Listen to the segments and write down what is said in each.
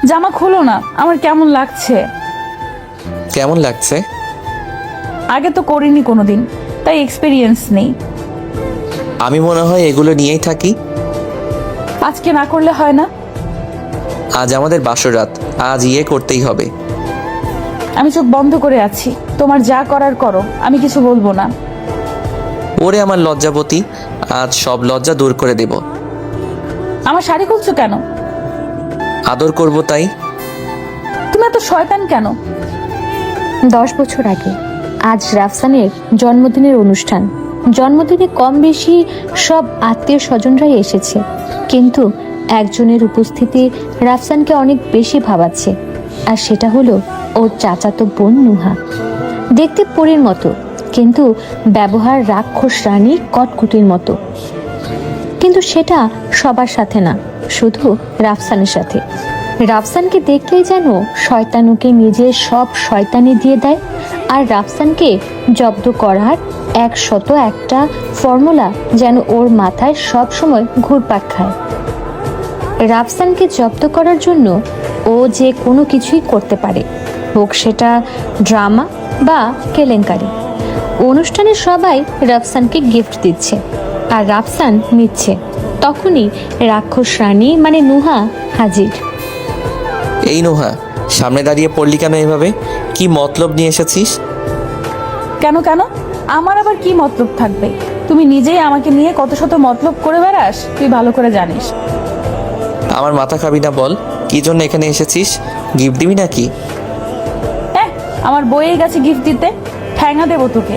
জামা খোলো না, আমার কেমন লাগছে। কেমন লাগছে? আগে তো করিনি কোনোদিন, তাই এক্সপিরিয়েন্স নেই। আমি মনে হয় এগুলো নিয়েই থাকি। আজকে না করলে হয় না? আজ আমাদের বাসর রাত, আজ করতেই হবে। আমি চোখ বন্ধ করে আছি, তোমার যা করার করো, আমি কিছু বলবো না। ওরে আমার লজ্জাবতী, আজ সব লজ্জা দূর করে দেব। আমার শাড়ি খুলছো কেন? আদর করব তাই। তুমি এত শয়তান কেন? 10 বছর আগে আজ রাফসানের জন্মদিনের অনুষ্ঠান। জন্মদিনে কম বেশি সব আত্মীয় স্বজনরাই এসেছে, কিন্তু একজনের উপস্থিতি রাফসানকে অনেক বেশি ভাবাচ্ছে, আর সেটা হলো ওর চাচাতো বোন নুহা। দেখতে পরীর মতো, কিন্তু ব্যবহার রাক্ষস রানী কটকুটির মতো। কিন্তু সেটা সবার সাথে না, শুধু রাফসানের সাথে। রাফসানকে দেখলেই যেন শয়তানুকে নিজের সব শয়তানি দিয়ে দেয়, আর রাফসানকে জব্দ করার 101টা ফর্মুলা যেন ওর মাথায় সব সময় ঘুরপাক খায়। রাফসানকে জব্দ করার জন্য ও যে কোনো কিছুই করতে পারে, হোক সেটা ড্রামা বা কেলেঙ্কারি। অনুষ্ঠানে সবাই রাফসানকে গিফট দিচ্ছে আর রাফসান নিচ্ছে, তখনই রাক্ষস রানী মানে নুহা হাজির। এই নুহা, সামনে দাঁড়িয়ে পড়লি কেন এভাবে? কি মতলব নিয়ে এসেছিস? কেন কেন? আমার আবার কি মতলব থাকবে? তুমি নিজেই আমাকে নিয়ে কত শত মতলব করে বেড়াস, তুই ভালো করে জানিস। আমার মাথা খাবি না, বল কি জন্য এখানে এসেছিস? গিফট দিবি নাকি? হ্যাঁ, আমার বইয়ে গেছে গিফট দিতে, ঠ্যাঙা দেবো তোকে।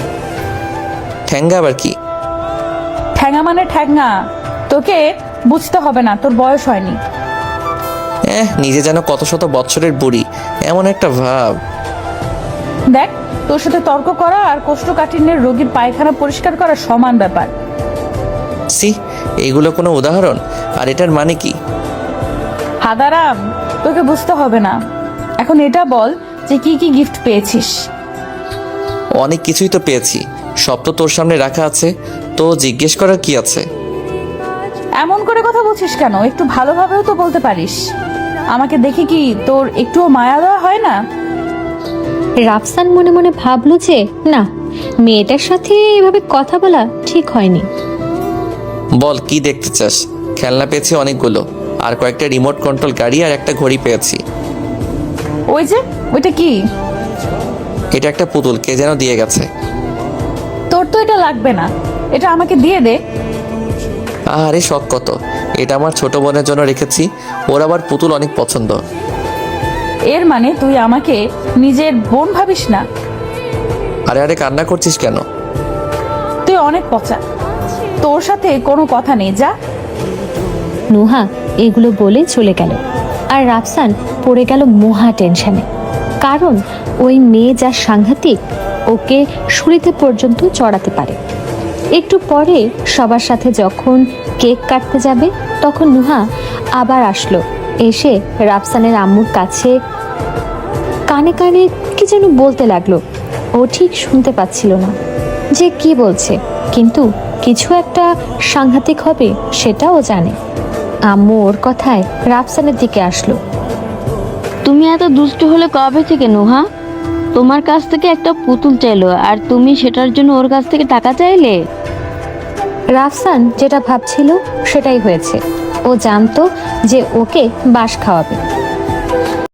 ঠ্যাঙ্গা আবার কি? ঠ্যাঙা মানে ঠ্যাঙা, তোকে বুঝতে হবে না, তোর বয়স হয়নি। নিজে যেন কত শত বৎসরের বুড়ি, এমন একটা ভাব। দেখ, তোর সাথে তর্ক করা আর কোষ্ঠকাঠিন্যের রোগীর পায়খানা পরিষ্কার করা সমান ব্যাপার। সি, এইগুলো কোনো উদাহরণ? আর এটার মানে কি? হাদারাম, তোকে বুঝতে হবে না। এখন এটা বল যে কি কি গিফট পেয়েছিস। অনেক কিছুই তো পেয়েছি, সব তো তোর সামনে রাখা আছে, তো জিজ্ঞেস করার কি আছে? এমন করে কথা বলছিস কেন? একটু ভালোভাবেও তো বলতে পারিস। আমাকে দেখে কি তোর একটুও মায়া দেওয়া হয় না? রাফসান মনে মনে ভাবলো যে না, মেয়েটার সাথে এভাবে কথা বলা ঠিক হয়নি। বল কি দেখতে চাস? খেলনা পেয়েছি অনেকগুলো, আর কয়েকটা রিমোট কন্ট্রোল গাড়ি আর একটা ঘড়ি পেয়েছি। ওই যে ওইটা কি? এটা একটা পুতুল, কে যেন দিয়ে গেছে। তোর তো এটা লাগবে না, এটা আমাকে দিয়ে দে। আরে শখ কত! এটা আমার ছোট বোনের জন্য রেখেছি, ওর আবার পুতুল অনেক পছন্দ। এর মানে তুই আমাকে নিজের বোন ভাবিস না? আরে আরে, কান্না করছিস কেন? তুই অনেক পচা, তোর সাথে কোনো কথা নেই, যা। নুহা এগুলো বলে চলে গেল, আর রাফসান পড়ে গেল মহা টেনশনে। কারণ ওই মেয়ে যা সাংঘাতিক, ওকে শুরুতে পর্যন্ত চড়াতে পারে। একটু পরে সবার সাথে যখন কেক কাটতে যাবে, তখন নুহা আবার আসলো, এসে রাফসানের আম্মুর কাছে কানে কানে কি যেন বলতে লাগলো। ও ঠিক শুনতে পাচ্ছিল না যে কি বলছে, কিন্তু কিছু একটা সাংঘাতিক হবে সেটা ও জানে। আম্মু ওর কথায় রাফসানের দিকে আসলো। তুমি এত দুষ্ট হলে কবে থেকে নুহা? তোমার কাছ থেকে একটা পুতুল চাইলো আর তুমি সেটার জন্য ওর কাছ থেকে টাকা চাইলে? রাফসান যেটা ভাবছিল সেটাই হয়েছে। ও জানতো যে ওকে বাঁশ খাওয়াবে,